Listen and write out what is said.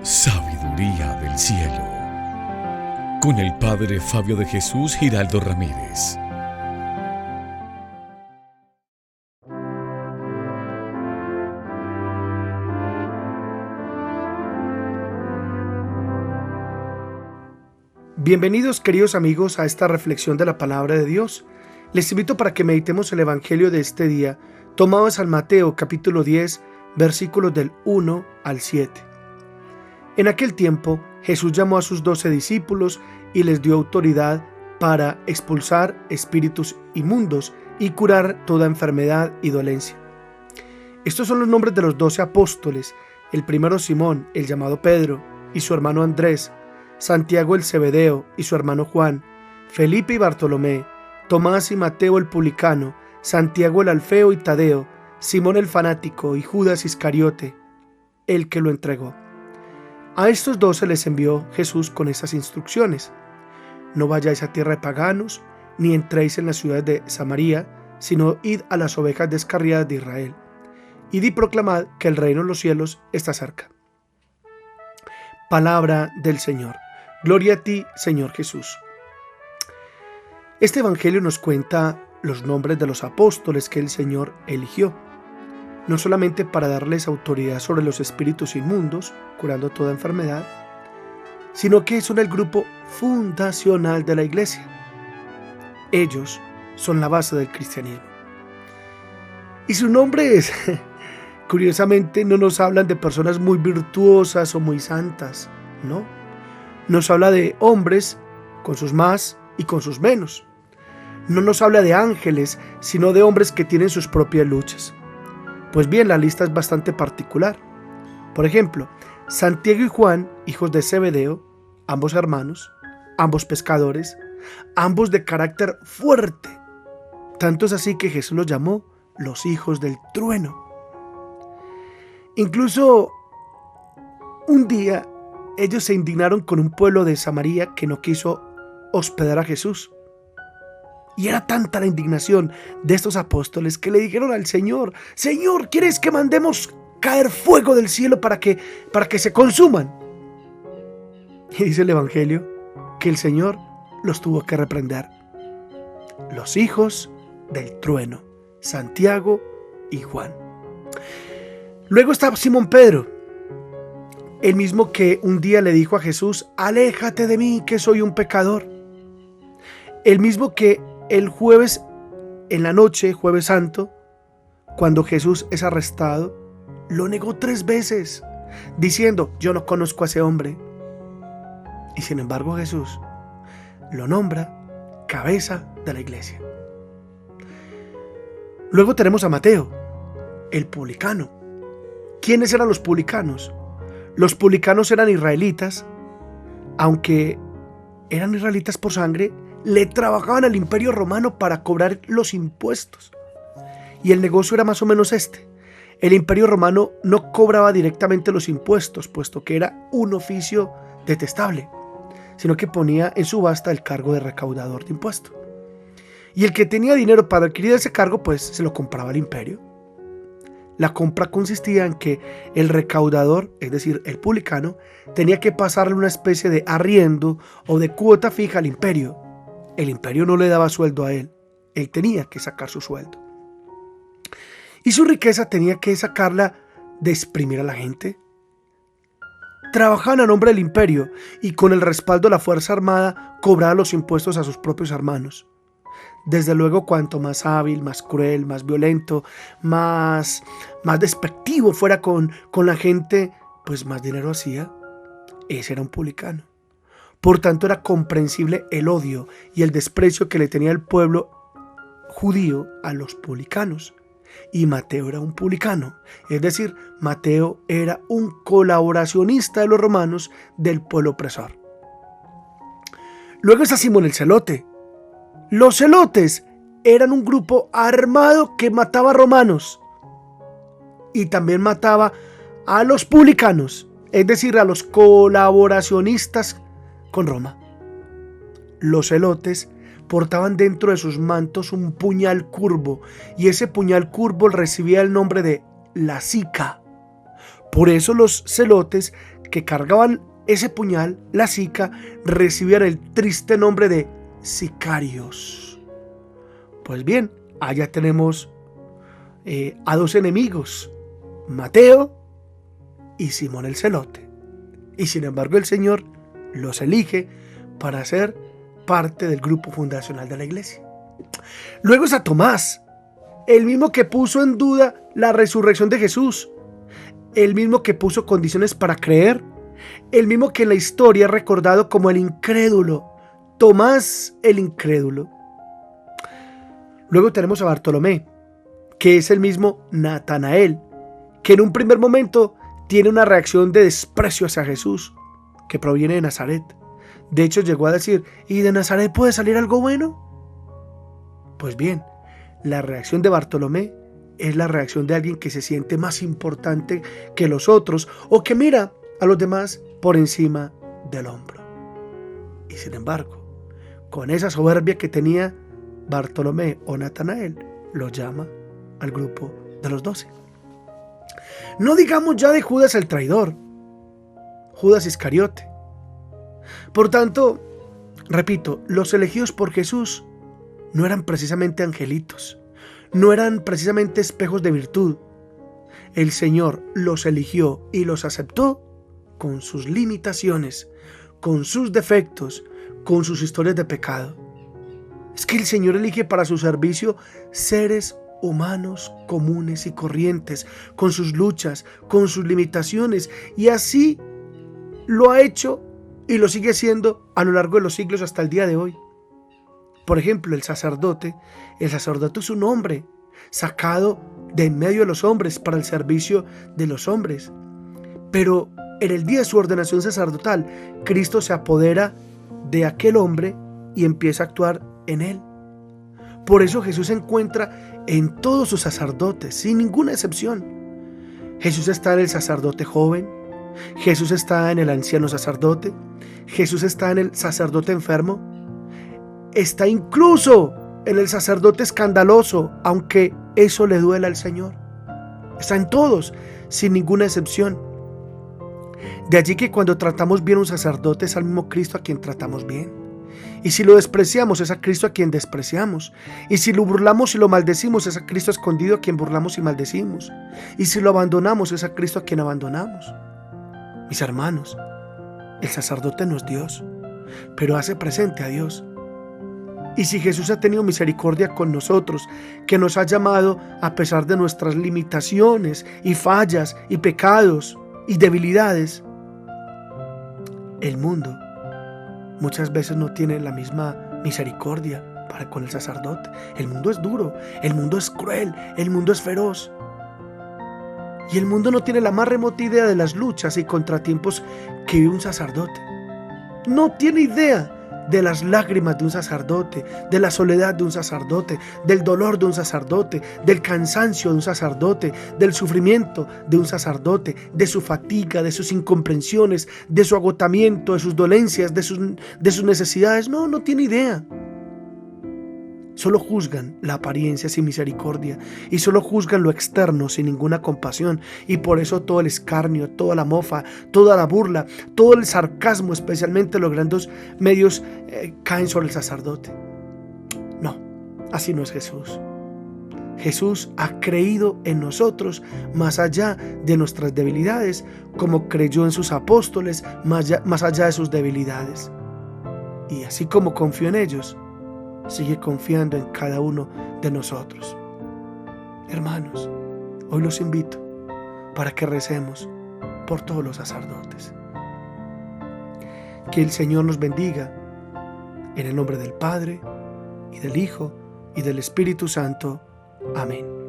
Sabiduría del cielo, con el Padre Fabio de Jesús Giraldo Ramírez. Bienvenidos, queridos amigos, a esta reflexión de la palabra de Dios. Les invito para que meditemos el evangelio de este día, tomado de San Mateo capítulo 10, versículos del 1 al 7. En aquel tiempo, Jesús llamó a sus 12 discípulos y les dio autoridad para expulsar espíritus inmundos y curar toda enfermedad y dolencia. Estos son los nombres de los 12 apóstoles: el primero Simón, el llamado Pedro, y su hermano Andrés; Santiago el Zebedeo y su hermano Juan; Felipe y Bartolomé; Tomás y Mateo el publicano; Santiago el Alfeo y Tadeo; Simón el fanático y Judas Iscariote, el que lo entregó. A estos 12 les envió Jesús con estas instrucciones: no vayáis a tierra de paganos, ni entréis en las ciudades de Samaria, sino id a las ovejas descarriadas de Israel. Id y proclamad que el reino de los cielos está cerca. Palabra del Señor. Gloria a ti, Señor Jesús. Este evangelio nos cuenta los nombres de los apóstoles que el Señor eligió, no solamente para darles autoridad sobre los espíritus inmundos, curando toda enfermedad, sino que son el grupo fundacional de la iglesia. Ellos son la base del cristianismo. Y sus nombres, curiosamente, no nos hablan de personas muy virtuosas o muy santas, ¿no? Nos habla de hombres con sus más y con sus menos. No nos habla de ángeles, sino de hombres que tienen sus propias luchas. Pues bien, la lista es bastante particular. Por ejemplo, Santiago y Juan, hijos de Zebedeo, ambos hermanos, ambos pescadores, ambos de carácter fuerte. Tanto es así que Jesús los llamó los hijos del trueno. Incluso un día ellos se indignaron con un pueblo de Samaria que no quiso hospedar a Jesús. Y era tanta la indignación de estos apóstoles que le dijeron al Señor: Señor, ¿quieres que mandemos caer fuego del cielo para que se consuman? Y dice el evangelio que el Señor los tuvo que reprender. Los hijos del trueno, Santiago y Juan. Luego está Simón Pedro, el mismo que un día le dijo a Jesús: aléjate de mí, que soy un pecador. El mismo que el jueves en la noche, jueves santo, cuando Jesús es arrestado, lo negó 3 veces, diciendo: yo no conozco a ese hombre. Y sin embargo Jesús lo nombra cabeza de la iglesia. Luego tenemos a Mateo, el publicano. ¿Quiénes eran los publicanos? Los publicanos eran israelitas, aunque eran israelitas por sangre, le trabajaban al imperio romano para cobrar los impuestos. Y el negocio era más o menos este: el imperio romano no cobraba directamente los impuestos, puesto que era un oficio detestable, sino que ponía en subasta el cargo de recaudador de impuestos. Y el que tenía dinero para adquirir ese cargo, pues se lo compraba al imperio. La compra consistía en que el recaudador, es decir, el publicano, tenía que pasarle una especie de arriendo o de cuota fija al imperio. El imperio no le daba sueldo a él tenía que sacar su sueldo. Y su riqueza tenía que sacarla de exprimir a la gente. Trabajaban a nombre del imperio y con el respaldo de la fuerza armada cobraban los impuestos a sus propios hermanos. Desde luego, cuanto más hábil, más cruel, más violento, más despectivo fuera con la gente, pues más dinero hacía. Ese era un publicano. Por tanto, era comprensible el odio y el desprecio que le tenía el pueblo judío a los publicanos. Y Mateo era un publicano, es decir, Mateo era un colaboracionista de los romanos del pueblo opresor. Luego está Simón el celote. Los celotes eran un grupo armado que mataba romanos y también mataba a los publicanos, es decir, a los colaboracionistas con Roma. Los celotes portaban dentro de sus mantos un puñal curvo, y ese puñal curvo recibía el nombre de la sica. Por eso los celotes que cargaban ese puñal, la sica, recibían el triste nombre de sicarios. Pues bien, allá tenemos a dos enemigos, Mateo y Simón el Celote. Y sin embargo el Señor los elige para ser parte del grupo fundacional de la iglesia. Luego está Tomás, el mismo que puso en duda la resurrección de Jesús, el mismo que puso condiciones para creer, el mismo que en la historia es recordado como el incrédulo, Tomás el incrédulo. Luego tenemos a Bartolomé, que es el mismo Natanael, que en un primer momento tiene una reacción de desprecio hacia Jesús, que proviene de Nazaret. De hecho llegó a decir, ¿y de Nazaret puede salir algo bueno? Pues bien, la reacción de Bartolomé es la reacción de alguien que se siente más importante que los otros o que mira a los demás por encima del hombro. Y sin embargo, con esa soberbia que tenía Bartolomé o Natanael, lo llama al grupo de los 12. No digamos ya de Judas el traidor, Judas Iscariote. Por tanto, repito, los elegidos por Jesús no eran precisamente angelitos, no eran precisamente espejos de virtud. El Señor los eligió y los aceptó con sus limitaciones, con sus defectos, con sus historias de pecado. Es que el Señor elige para su servicio seres humanos comunes y corrientes, con sus luchas, con sus limitaciones, y así lo ha hecho y lo sigue haciendo a lo largo de los siglos hasta el día de hoy. Por ejemplo, el sacerdote es un hombre sacado de en medio de los hombres para el servicio de los hombres. Pero en el día de su ordenación sacerdotal, Cristo se apodera de aquel hombre y empieza a actuar en él. Por eso Jesús se encuentra en todos sus sacerdotes, sin ninguna excepción. Jesús está en el sacerdote joven, Jesús está en el anciano sacerdote, Jesús está en el sacerdote enfermo, está incluso en el sacerdote escandaloso, aunque eso le duela al Señor. Está en todos, sin ninguna excepción. De allí que cuando tratamos bien a un sacerdote es al mismo Cristo a quien tratamos bien. Y si lo despreciamos es a Cristo a quien despreciamos. Y si lo burlamos y lo maldecimos es a Cristo escondido a quien burlamos y maldecimos. Y si lo abandonamos es a Cristo a quien abandonamos. Mis hermanos, el sacerdote no es Dios, pero hace presente a Dios. Y si Jesús ha tenido misericordia con nosotros, que nos ha llamado a pesar de nuestras limitaciones y fallas y pecados y debilidades, el mundo muchas veces no tiene la misma misericordia para con el sacerdote. El mundo es duro, el mundo es cruel, el mundo es feroz. Y el mundo no tiene la más remota idea de las luchas y contratiempos que vive un sacerdote. No tiene idea de las lágrimas de un sacerdote, de la soledad de un sacerdote, del dolor de un sacerdote, del cansancio de un sacerdote, del sufrimiento de un sacerdote, de su fatiga, de sus incomprensiones, de su agotamiento, de sus dolencias, de sus necesidades. No tiene idea. Solo juzgan la apariencia sin misericordia y solo juzgan lo externo sin ninguna compasión, y por eso todo el escarnio, toda la mofa, toda la burla, todo el sarcasmo, especialmente los grandes medios, caen sobre el sacerdote. No, así no es Jesús. Jesús ha creído en nosotros más allá de nuestras debilidades, como creyó en sus apóstoles más allá de sus debilidades. Y así como confió en ellos, sigue confiando en cada uno de nosotros. Hermanos, hoy los invito para que recemos por todos los sacerdotes. Que el Señor nos bendiga en el nombre del Padre, y del Hijo, y del Espíritu Santo. Amén.